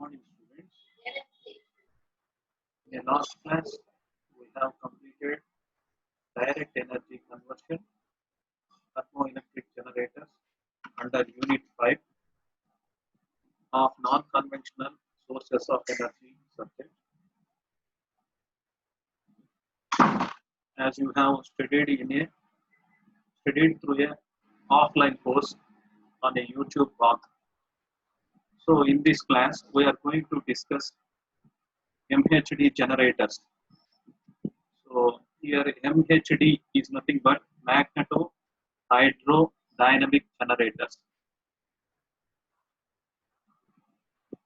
morning, students. In the last class, we have completed direct energy conversion, thermoelectric generators under Unit 5 of non-conventional sources of energy subject. As you have studied through a offline course on a YouTube path. So in this class, we are going to discuss MHD generators. So here MHD is nothing but magneto-hydrodynamic generators.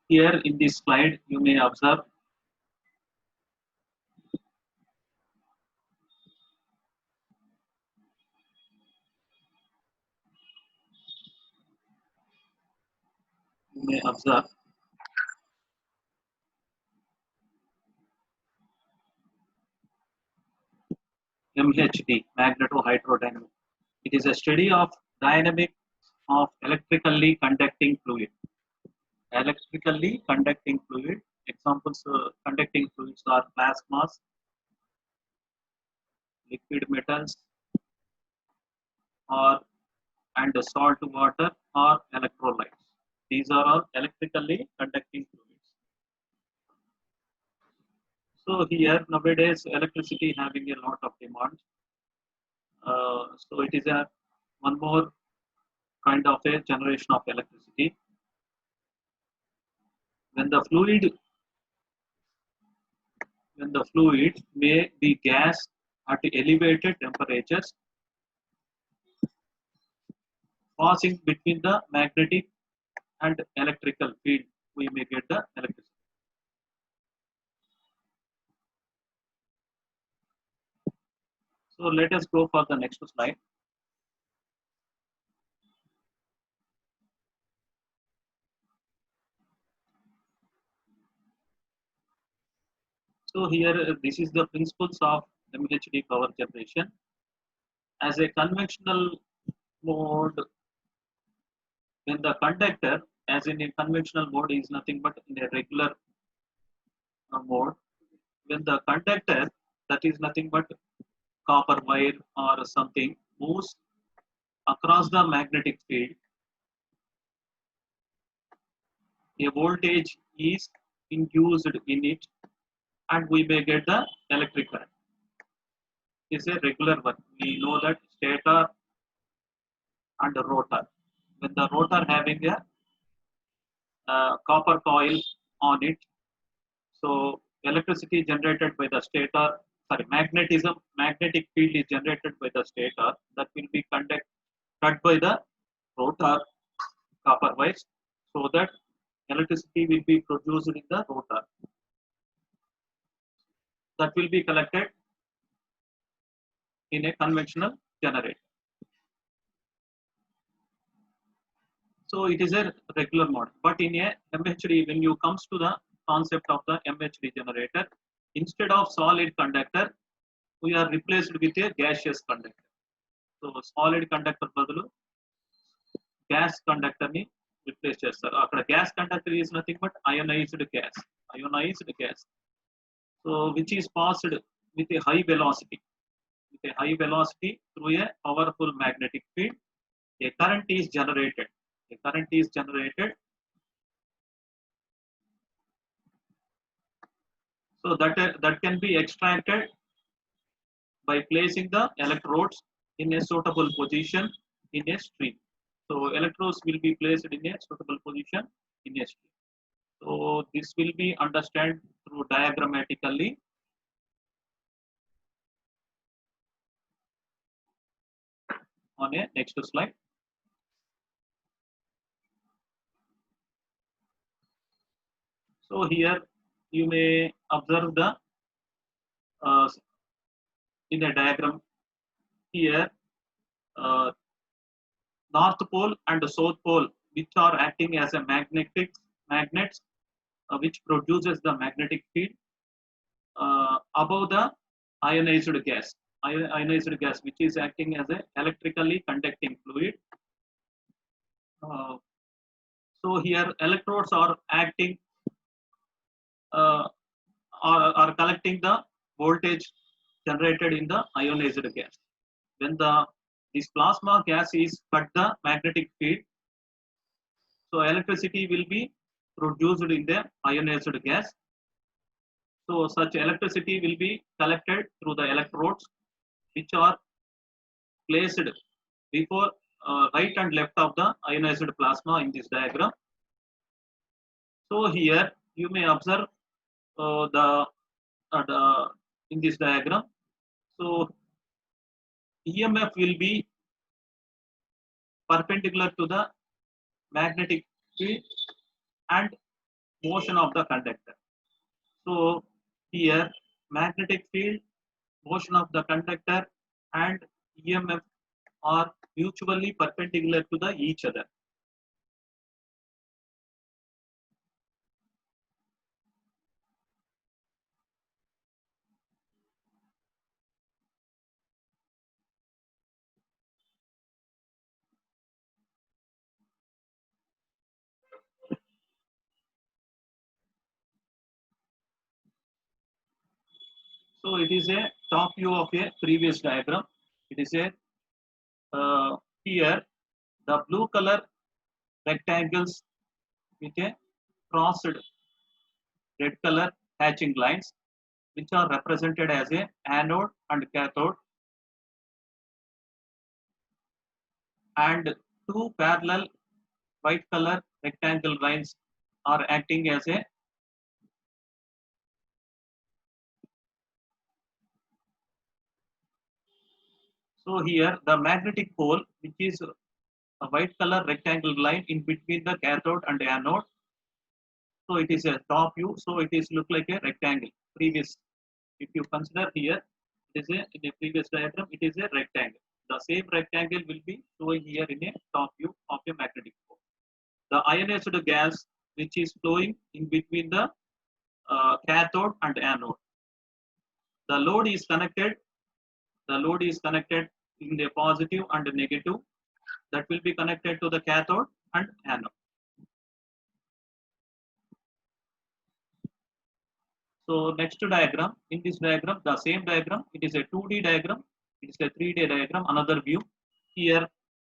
Here in this slide, you may observe MHD, magneto-hydrodynamic. It is a study of dynamics of electrically conducting fluid. Electrically conducting fluid. Examples: conducting fluids are plasmas, liquid metals, or and salt water or electrolytes. These are all electrically conducting fluids. So here nowadays electricity having a lot of demand. So it is a one more kind of a generation of electricity. When the fluid may be gas at elevated temperatures, passing between the magnetic and electrical field, we may get the electricity. So let us go for the next slide. So here this is the principles of MHD power generation. As a conventional mode, when the conductor, as in a conventional mode, is nothing but in a regular mode, when the conductor, that is nothing but copper wire or something, moves across the magnetic field, a voltage is induced in it and we may get the electric current. Is a regular one. We know that stator and the rotor. When the rotor having a copper coil on it, so electricity generated by the stator, magnetic field is generated by the stator, that will be cut by the rotor copper wires, so that electricity will be produced in the rotor. That will be collected in a conventional generator. So it is a regular mode. But in a MHD, when you comes to the concept of the MHD generator, instead of solid conductor, we are replaced with a gaseous conductor. So solid conductor బదులు gas conductor ni replace చేస్తారు. అక్కడ gas conductor is nothing but ionized gas. So which is passed with a high velocity. With a high velocity through a powerful magnetic field, a current is generated. So that can be extracted by placing the electrodes in a suitable position in a stream. So electrodes will be placed in a suitable position in a stream. So this will be understood through diagrammatically. On a next slide. So here you may observe the in a diagram here north pole and the south pole, which are acting as a magnets which produces the magnetic field above the ionized gas which is acting as a electrically conducting fluid. So here electrodes are acting uh, are collecting the voltage generated in the ionized gas. When this plasma gas is cut the magnetic field, so electricity will be produced in the ionized gas. So such electricity will be collected through the electrodes, which are placed before right and left of the ionized plasma in this diagram. So here you may observe the in this diagram. So EMF will be perpendicular to the magnetic field and motion of the conductor. So here magnetic field, motion of the conductor and EMF are mutually perpendicular to the each other. So it is a top view of a previous diagram. It is a here the blue color rectangles with a crossed red color hatching lines, which are represented as a anode and cathode, and two parallel white color rectangle lines are acting as a so here the magnetic pole, which is a white color rectangle line in between the cathode and anode. So it is a top view. So it is look like a rectangle. Previous, if you consider here, it is a in a previous diagram, it is a rectangle. The same rectangle will be showing here in a top view of a magnetic pole. The ionized gas, which is flowing in between the cathode and anode. The load is connected. The load is connected in the positive and negative. That will be connected to the cathode and anode. So next diagram, in this diagram, the same diagram, it is a 2D diagram, it is a 3D diagram, another view. Here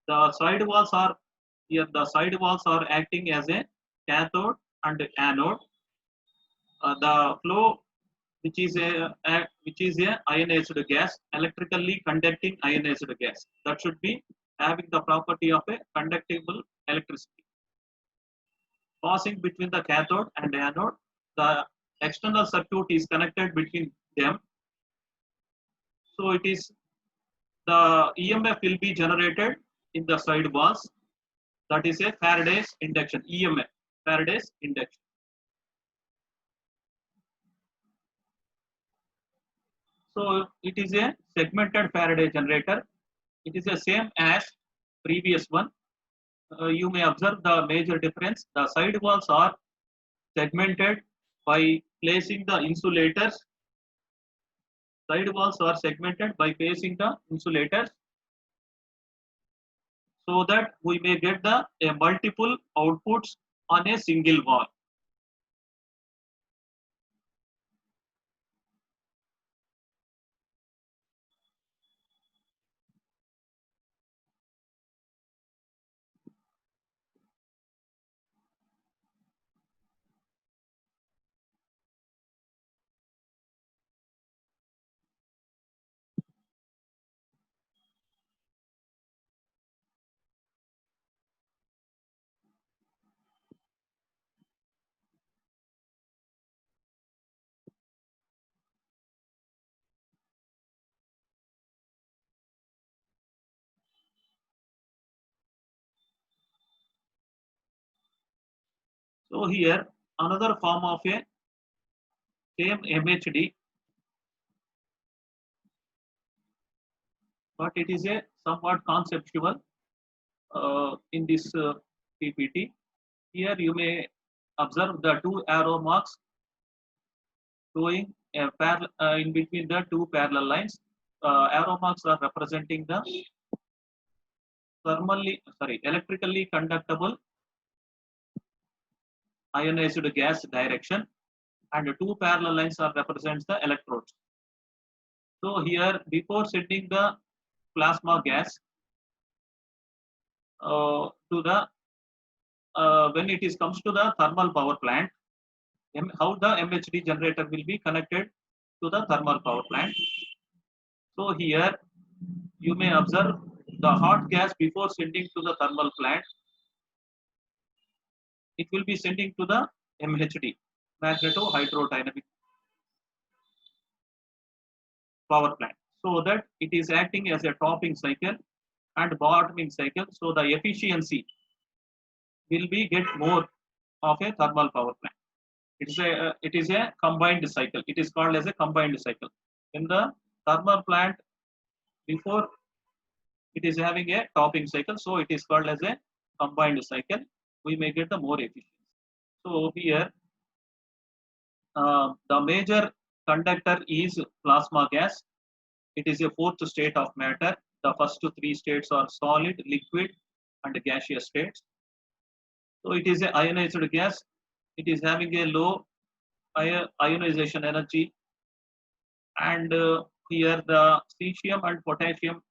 the side walls are acting as a cathode and anode. The flow, which is a ionized gas, electrically conducting ionized gas, that should be having the property of a conductible electricity passing between the cathode and anode. The external circuit is connected between them. So it is the EMF will be generated in the side walls. That is a Faraday's induction, EMF, Faraday's induction. So it is a segmented Faraday generator. It is the same as previous one. You may observe the major difference. The side walls are segmented by placing the insulators. Side walls are segmented by placing the insulators, so that we may get the multiple outputs on a single wall. So here another form of a same MHD, but it is a somewhat conceptual in this PPT. Here you may observe the two arrow marks showing a in between the two parallel lines. Arrow marks are representing the electrically conductible ionized gas direction. and two parallel lines are represents the electrodes. So here, before sending the plasma gas to the when it is comes to the thermal power plant, how the MHD generator will be connected to the thermal power plant. So here you may observe the hot gas before sending to the thermal plant, it will be sending to the MHD, magneto-hydrodynamic power plant, so that it is acting as a topping cycle and bottoming cycle. So the efficiency will be get more of a thermal power plant. It is a combined cycle. It is called as a combined cycle. In the thermal plant, before it is having a topping cycle, so it is called as a combined cycle. We may get the more efficiency. So here, the major conductor is plasma gas. It is a fourth state of matter. The first three states are solid, liquid, and gaseous states. So it is a ionized gas. It is having a low ionization energy, and here the cesium and potassium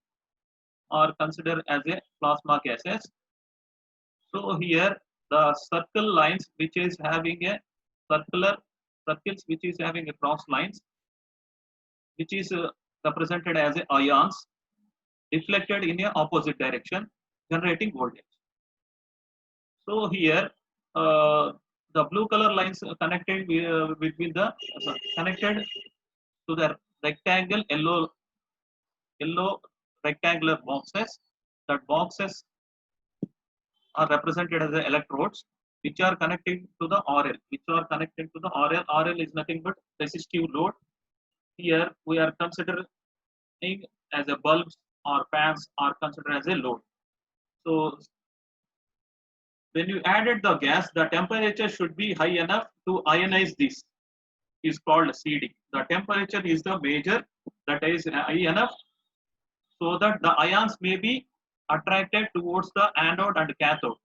are considered as a plasma gases. So here the circle lines which is having a circular circles which is having a cross lines, which is represented as a ions deflected in a opposite direction, generating voltage. So here the blue color lines connected between the connected to the rectangle yellow rectangular boxes. That boxes are represented as the electrodes which are connected to the RL, which are connected to the RL. RL is nothing but resistive load. Here we are considering as a bulbs or fans are considered as a load. So when you added the gas, the temperature should be high enough to ionize this. Is called seeding. The temperature is the major, that is high enough so that the ions may be attracted towards the anode and cathode.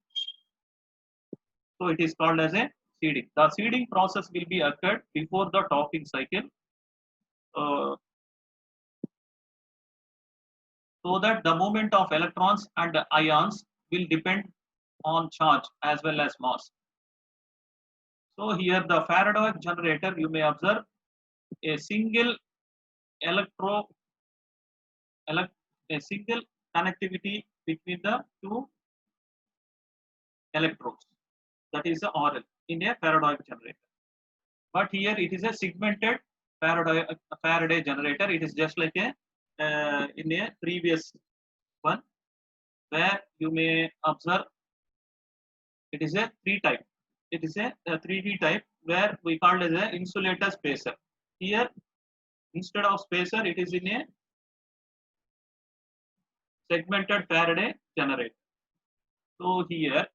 So it is called as a seeding. The seeding process will be occurred before the topping cycle, so that the movement of electrons and ions will depend on charge as well as mass. So here the Faraday generator, you may observe a single a single connectivity between the two electrodes, that is the RL in a Faraday generator. But here it is a segmented Faraday generator. It is just like a in a previous one, where you may observe it is a three type. It is a 3D type where we call it as an insulator spacer. Here instead of spacer, it is in a segmented Faraday generator. So here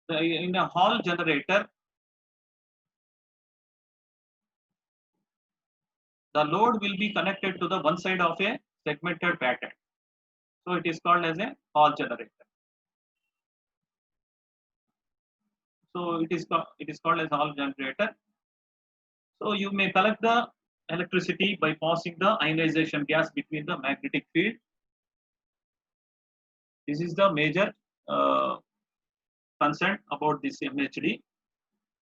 in a Hall generator, the load will be connected to the one side of a segmented pattern. So it is called as a Hall generator. So it is called as Hall generator. So you may collect the electricity by passing the ionization gas between the magnetic field. This is the major concern about this MHD.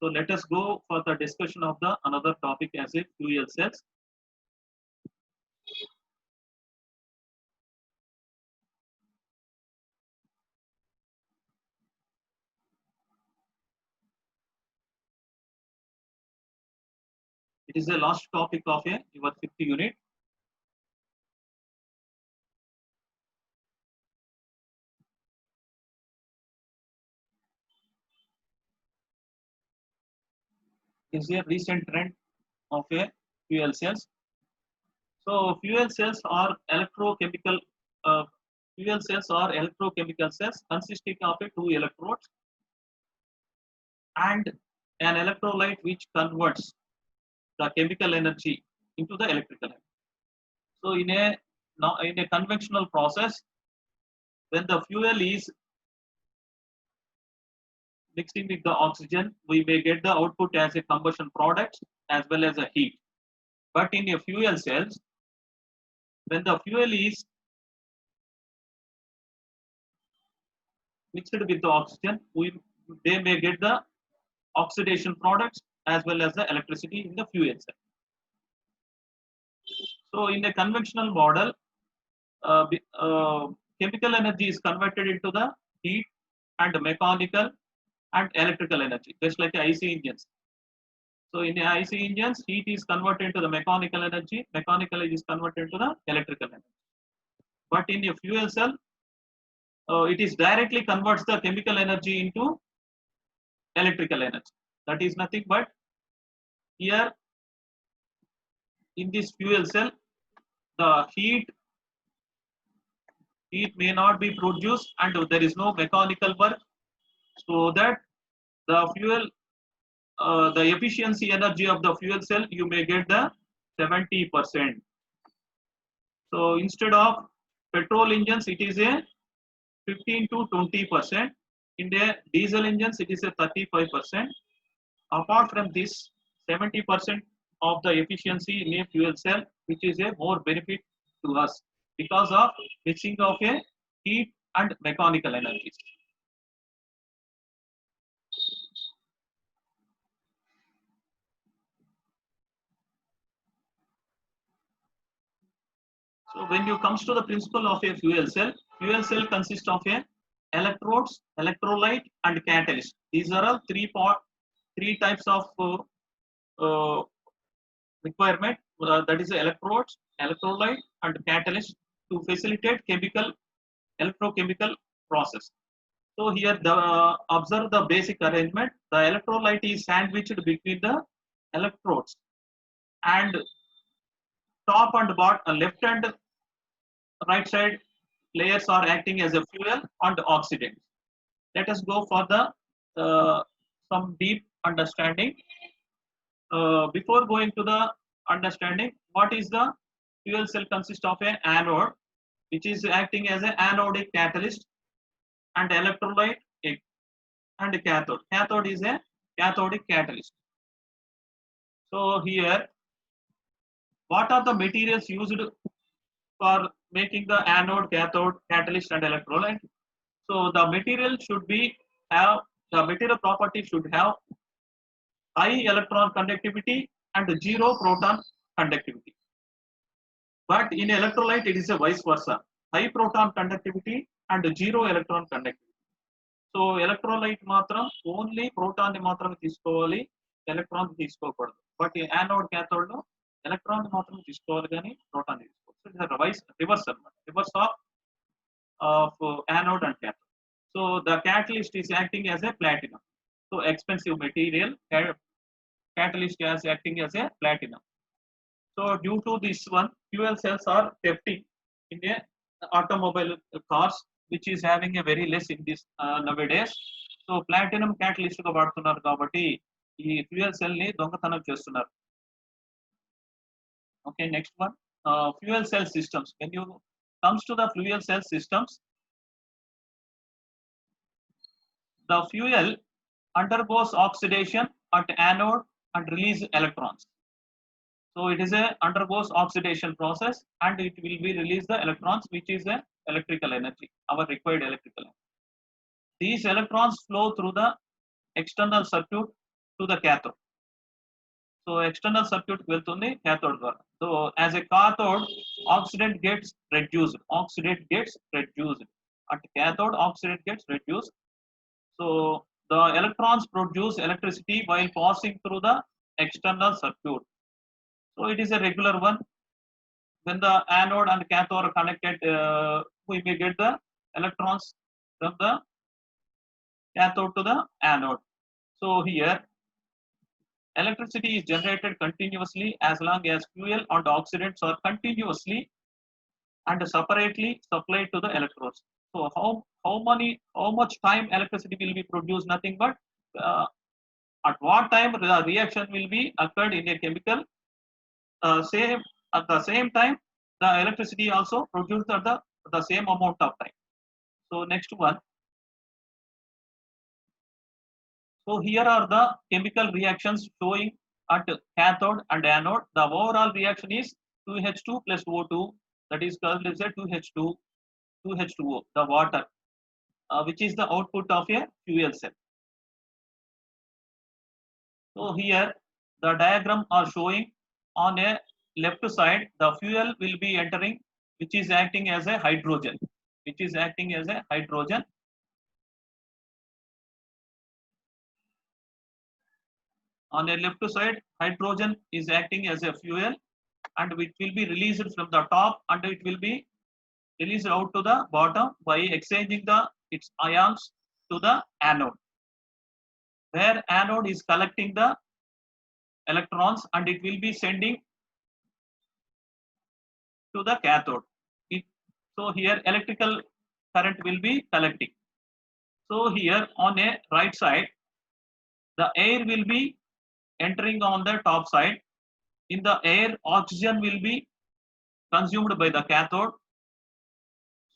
So let us go for the discussion of the another topic as a fuel cells. It is the last topic of your 50 unit. Is a recent trend of a fuel cells. So fuel cells are electrochemical cells consisting of two electrodes and an electrolyte which converts the chemical energy into the electrical energy. So in a conventional process, when the fuel is mixing with the oxygen, we may get the output as a combustion product as well as a heat. But in a fuel cells, when the fuel is mixed with the oxygen, they may get the oxidation products as well as the electricity in the fuel cell. So in a conventional model, chemical energy is converted into the heat and mechanical and electrical energy, just like IC engines. So in the IC engines, heat is converted to the mechanical energy, mechanical is converted to the electrical energy. But in a fuel cell, it is directly converts the chemical energy into electrical energy. That is nothing but here in this fuel cell, the heat may not be produced and there is no mechanical work, so that the fuel, the efficiency energy of the fuel cell, you may get the 70%. So instead of petrol engines, it is a 15 to 20%. In the diesel engines, it is a 35%. Apart from this, 70% of the efficiency in a fuel cell, which is a more benefit to us because of mixing of a heat and mechanical energies. So when you comes to the principle of a fuel cell consists of a electrodes, electrolyte, and catalyst. These are all three types of uh, requirement. That is electrodes, electrolyte, and catalyst to facilitate electrochemical process. So here observe the basic arrangement. The electrolyte is sandwiched between the electrodes, and top and bottom, left and right side layers are acting as a fuel and oxidant. Let us go for the some deep understanding. Before going to the understanding, what is the fuel cell consist of an anode, which is acting as an anodic catalyst, and electrolyte and a cathode. Cathode is a cathodic catalyst. So here, what are the materials used for making the anode, cathode, catalyst, and electrolyte? So the material should be have the material property should have high electron conductivity and zero proton conductivity. But in electrolyte, it is a vice versa: high proton conductivity and zero electron conductivity. So electrolyte matram only proton ni matram తీసుకోవాలి, electron తీసుకోకూడదు. But anode, cathode లో electron matram తీసుకోవాలి కానీ proton తీసుకోవాలి. So it is a reverse of anode and cathode. So the catalyst is acting as a platinum. So expensive material, catalyst is acting as a platinum. So due to this one, fuel cells are tempting in a automobile cars, which is having a very less in this nowadays. So platinum catalyst గా వాడుతున్నారు కాబట్టి ఈ fuel cell ని దొంగతనం చేస్తున్నారు. Okay, next one, fuel cell systems. When you comes to the fuel cell systems, the fuel undergoes oxidation at anode and release electrons. So it is a undergoes oxidation process and it will be release the electrons, which is a electrical energy, our required electrical energy. These electrons flow through the external circuit to the cathode. So external circuit వెళ్తుంది cathode ద్వారా. So as a cathode, oxidant gets reduced. At cathode, oxidant gets reduced. So the electrons produce electricity while passing through the external circuit. So it is a regular one. When the anode and cathode are connected, we may get the electrons from the cathode to the anode. So here, electricity is generated continuously as long as fuel and oxidants are continuously and separately supplied to the electrodes. So how much time electricity will be produced? Nothing but at what time the reaction will be occurred in a chemical. Same at the same time, the electricity also produced at the same amount of time. So next one, So here are the chemical reactions showing at cathode and anode. The overall reaction is 2H2 plus O2, that is called as a 2H2, 2H2O, the water, which is the output of a fuel cell. So here the diagram are showing on a left side, the fuel will be entering, which is acting as a hydrogen, which is acting as a hydrogen. On a left side, hydrogen is acting as a fuel and it will be released from the top and it will be released out to the bottom by exchanging its ions to the anode, where anode is collecting the electrons and it will be sending to the cathode. So here electrical current will be collecting. So here on a right side, the air will be entering on the top side. In the air, oxygen will be consumed by the cathode,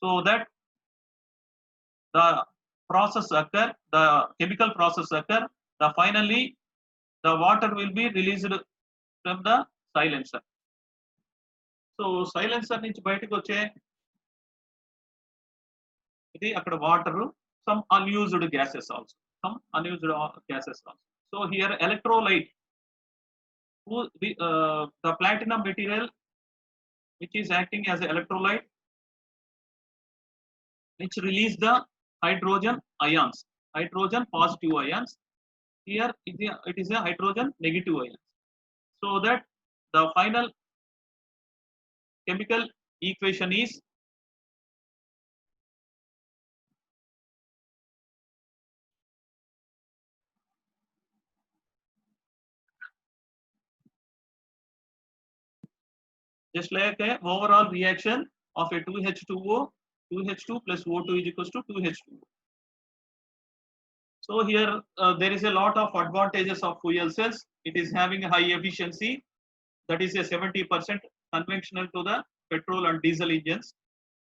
so that the process occur, the chemical process occur. Finally, the water will be released from the silencer. So silencer నుంచి బయటకు వచ్చే ఇది అక్కడ water, some unused gases also, So here electrolyte, the platinum material which is acting as an electrolyte, which release the hydrogen ions, hydrogen positive ions. Here it is a hydrogen negative ions. So that the final chemical equation is just like a overall reaction of a 2H2O, 2H2 plus O2 is equals to 2H2O. So here there is a lot of advantages of fuel cells. It is having a high efficiency, that is a 70% conventional to the petrol and diesel engines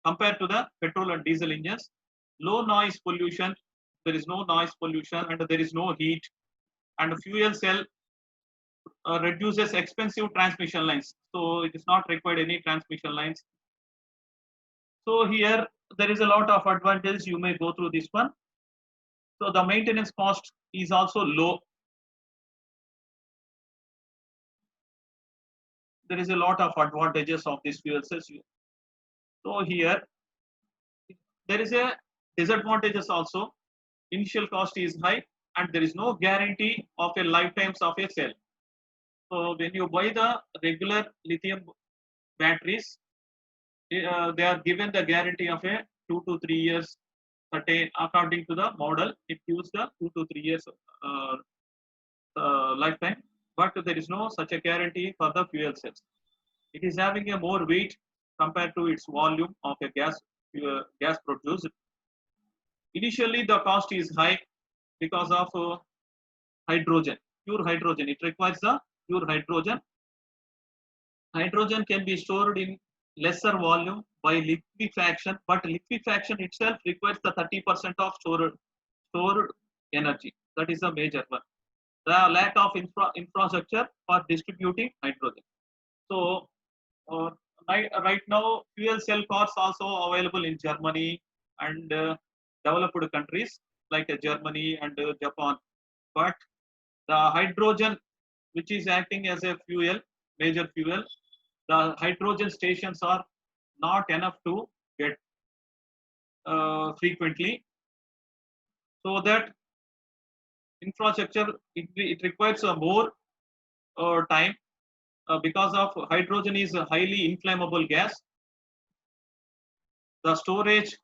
compared to the petrol and diesel engines. Low noise pollution, there is no noise pollution and there is no heat, and fuel cell reduces expensive transmission lines, so it is not required any transmission lines. So here there is a lot of advantages, you may go through this one. So the maintenance cost is also low. There is a lot of advantages of this fuel cells. So here there is a disadvantages also. Initial cost is high and there is no guarantee of a lifetimes of a cell. So when you buy the regular lithium batteries, they are given the guarantee of a 2 to 3 years, according to the model. It gives the 2 to 3 years lifetime, but there is no such a guarantee for the fuel cells. It is having a more weight compared to its volume of a gas produced. Initially, the cost is high because of hydrogen, pure hydrogen. It requires the pure hydrogen. Hydrogen can be stored in lesser volume by liquefaction, but liquefaction itself requires the 30% of stored energy. That is a major one. The lack of infrastructure for distributing hydrogen. So right now, fuel cell cars also available in Germany and developed countries like Germany and Japan. But the hydrogen, which is acting as a fuel, major fuel, the hydrogen stations are not enough to get frequently. So that infrastructure, it requires more time because of hydrogen is a highly inflammable gas. The storage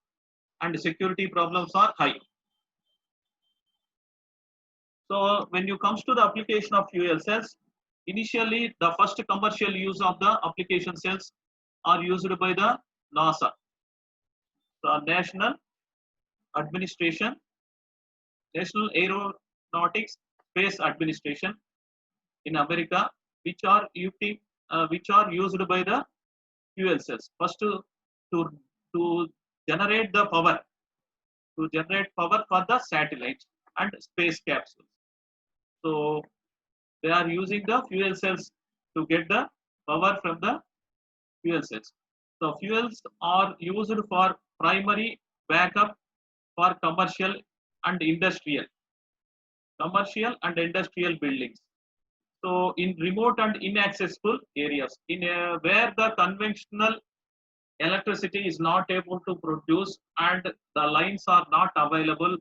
and security problems are high. So when you comes to the application of fuel cells, initially the first commercial use of the application cells are used by the NASA, the National Aeronautics Space Administration in America, which are used by the fuel cells. First to generate the power, for the satellites and space capsules. So they are using the fuel cells to get the power from the fuel cells. So fuels are used for primary backup for commercial and industrial buildings. So in remote and inaccessible areas, where the conventional electricity is not able to produce and the lines are not available,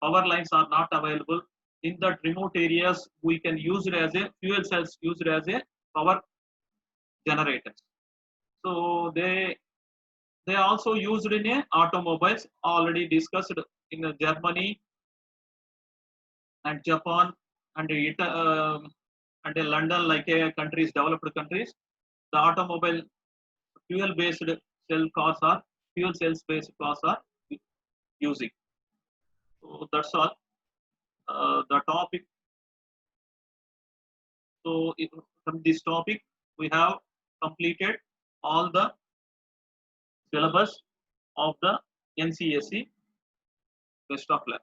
power lines are not available in that remote areas, we can use it as a fuel cells used as a power generators. So they also used in a automobiles already discussed in Germany and Japan and London, like a countries, developed countries. The automobile fuel based cell cars are fuel cells based cars are using. So that's all the topic. So from this topic, we have completed all the syllabus of the NCSE. Best of luck.